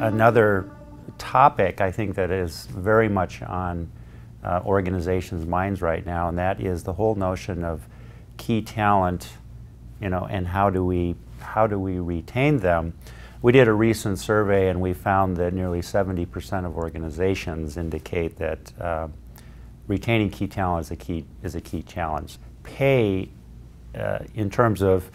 another topic I think that is very much on organizations' minds right now, and that is the whole notion of key talent, and how do we retain them. We did a recent survey and we found that nearly 70% of organizations indicate that retaining key talent is a key challenge. Pay, in terms of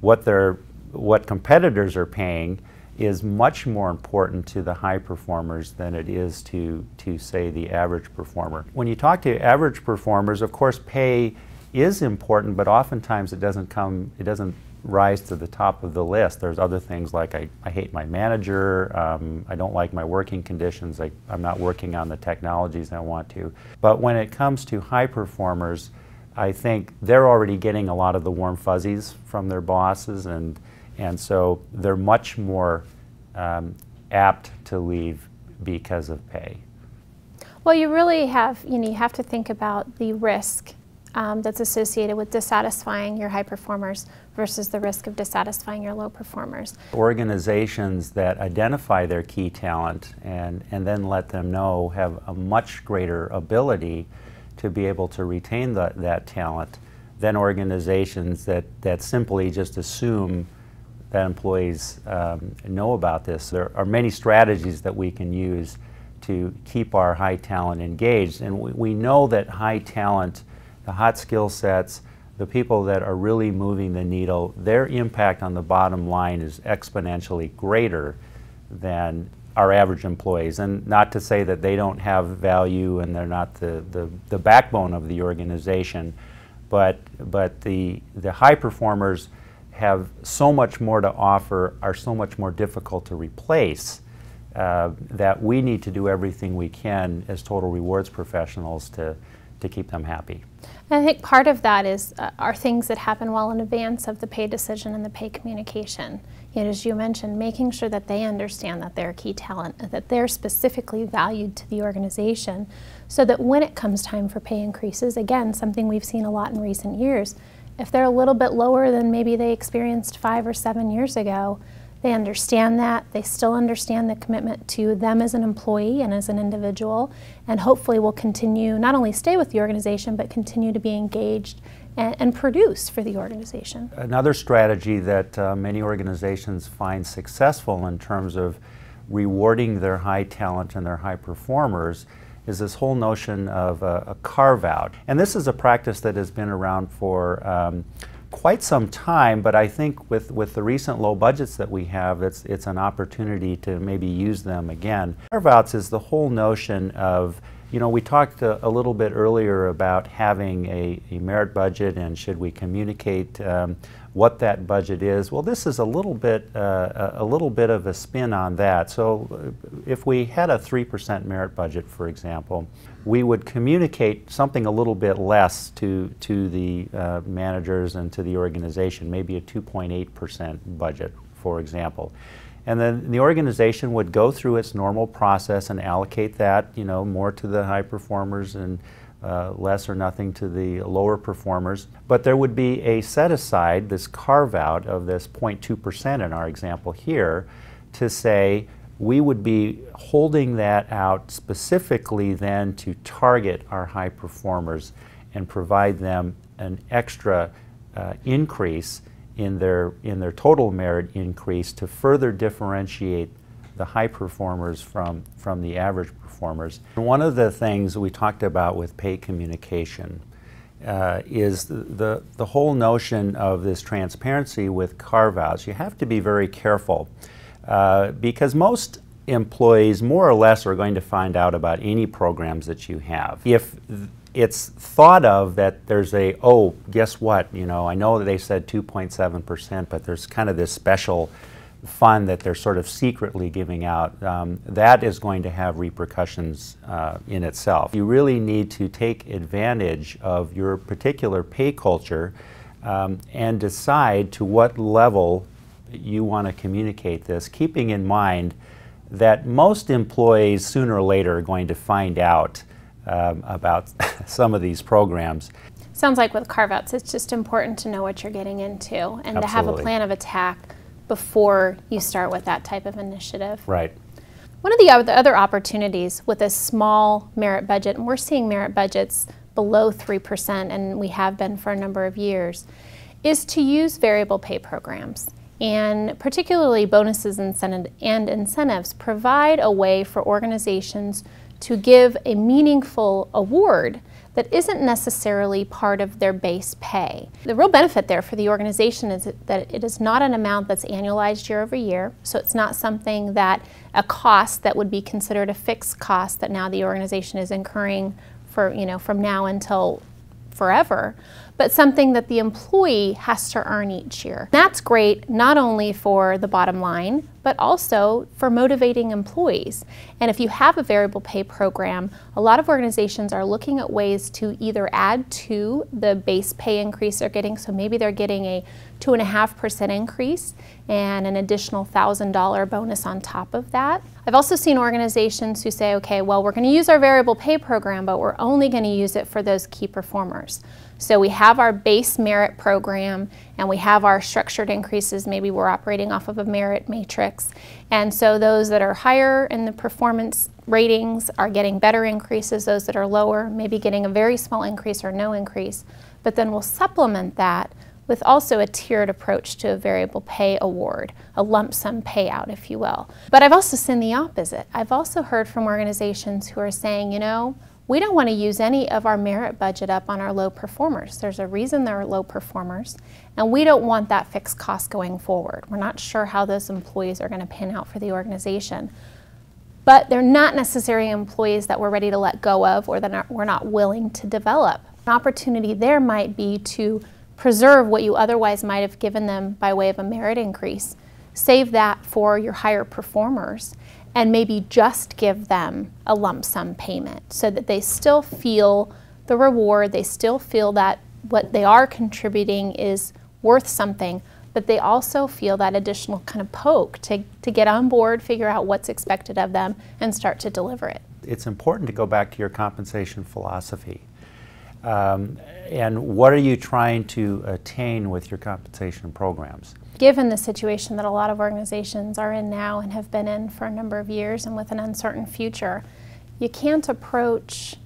what competitors are paying, is much more important to the high performers than it is to say the average performer. When you talk to average performers, of course pay is important, but oftentimes it doesn't rise to the top of the list. There's other things like I hate my manager, I don't like my working conditions, I'm not working on the technologies I want to. But when it comes to high performers, I think they're already getting a lot of the warm fuzzies from their bosses, and so they're much more apt to leave because of pay. Well, you really have, you have to think about the risk that's associated with dissatisfying your high performers versus the risk of dissatisfying your low performers. Organizations that identify their key talent and then let them know have a much greater ability to be able to retain that talent than organizations that simply just assume that employees know about this. There are many strategies that we can use to keep our high talent engaged, and we know that high talent, the hot skill sets, the people that are really moving the needle, their impact on the bottom line is exponentially greater than our average employees. And not to say that they don't have value and they're not the backbone of the organization, but the high performers have so much more to offer, are so much more difficult to replace, that we need to do everything we can as total rewards professionals to keep them happy. And I think part of that are things that happen well in advance of the pay decision and the pay communication. As you mentioned, making sure that they understand that they're a key talent, that they're specifically valued to the organization, so that when it comes time for pay increases, again, something we've seen a lot in recent years, if they're a little bit lower than maybe they experienced 5 or 7 years ago, they understand that. They still understand the commitment to them as an employee and as an individual, and hopefully will continue, not only stay with the organization, but continue to be engaged and produce for the organization. Another strategy that many organizations find successful in terms of rewarding their high talent and their high performers is this whole notion of a carve-out. And this is a practice that has been around for quite some time, but I think with the recent low budgets that we have, it's an opportunity to maybe use them again. Carve-outs is the whole notion of, we talked a little bit earlier about having a merit budget and should we communicate what that budget is. Well, this is a little bit of a spin on that. So if we had a 3% merit budget, for example, we would communicate something a little bit less to the managers and to the organization, maybe a 2.8% budget, for example. And then the organization would go through its normal process and allocate that, more to the high performers and less or nothing to the lower performers. But there would be a set aside, this carve out of this 0.2% in our example here, to say we would be holding that out specifically then to target our high performers and provide them an extra increase in their total merit increase to further differentiate the high performers from the average performers. One of the things we talked about with pay communication is the whole notion of this transparency with carve-outs. You have to be very careful because most employees more or less are going to find out about any programs that you have. If it's thought of that there's oh, guess what, I know that they said 2.7%, but there's kind of this special fund that they're sort of secretly giving out, that is going to have repercussions in itself. You really need to take advantage of your particular pay culture and decide to what level you want to communicate this, keeping in mind that most employees sooner or later are going to find out about some of these programs. Sounds like with carve-outs, it's just important to know what you're getting into and Absolutely. To have a plan of attack before you start with that type of initiative. Right. One of the other opportunities with a small merit budget, and we're seeing merit budgets below 3%, and we have been for a number of years, is to use variable pay programs. And particularly bonuses and incentives provide a way for organizations to give a meaningful award that isn't necessarily part of their base pay. The real benefit there for the organization is that it is not an amount that's annualized year over year, so it's not something that a cost that would be considered a fixed cost that now the organization is incurring for, from now until forever, but something that the employee has to earn each year. That's great not only for the bottom line, but also for motivating employees. And if you have a variable pay program, a lot of organizations are looking at ways to either add to the base pay increase they're getting, so maybe they're getting a 2.5% increase and an additional $1,000 bonus on top of that. I've also seen organizations who say, okay, well, we're going to use our variable pay program, but we're only going to use it for those key performers. So we have our base merit program and we have our structured increases. Maybe we're operating off of a merit matrix. And so those that are higher in the performance ratings are getting better increases. Those that are lower, maybe getting a very small increase or no increase. But then we'll supplement that with also a tiered approach to a variable pay award, a lump sum payout, if you will. But I've also seen the opposite. I've also heard from organizations who are saying, we don't want to use any of our merit budget up on our low performers. There's a reason they're low performers, and we don't want that fixed cost going forward. We're not sure how those employees are going to pan out for the organization. But they're not necessarily employees that we're ready to let go of or that we're not willing to develop. An opportunity there might be to preserve what you otherwise might have given them by way of a merit increase. Save that for your higher performers and maybe just give them a lump sum payment so that they still feel the reward, they still feel that what they are contributing is worth something, but they also feel that additional kind of poke to get on board, figure out what's expected of them, and start to deliver it. It's important to go back to your compensation philosophy. And what are you trying to attain with your compensation programs? Given the situation that a lot of organizations are in now and have been in for a number of years and with an uncertain future, you can't approach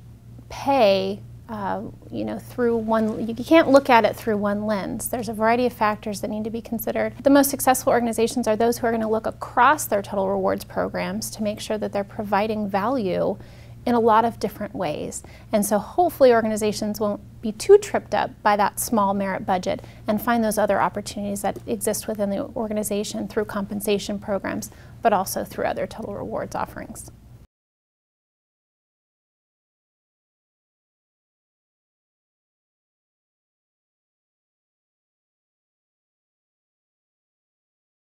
pay through one, you can't look at it through one lens. There's a variety of factors that need to be considered. The most successful organizations are those who are going to look across their total rewards programs to make sure that they're providing value in a lot of different ways. And so hopefully organizations won't be too tripped up by that small merit budget and find those other opportunities that exist within the organization through compensation programs, but also through other total rewards offerings.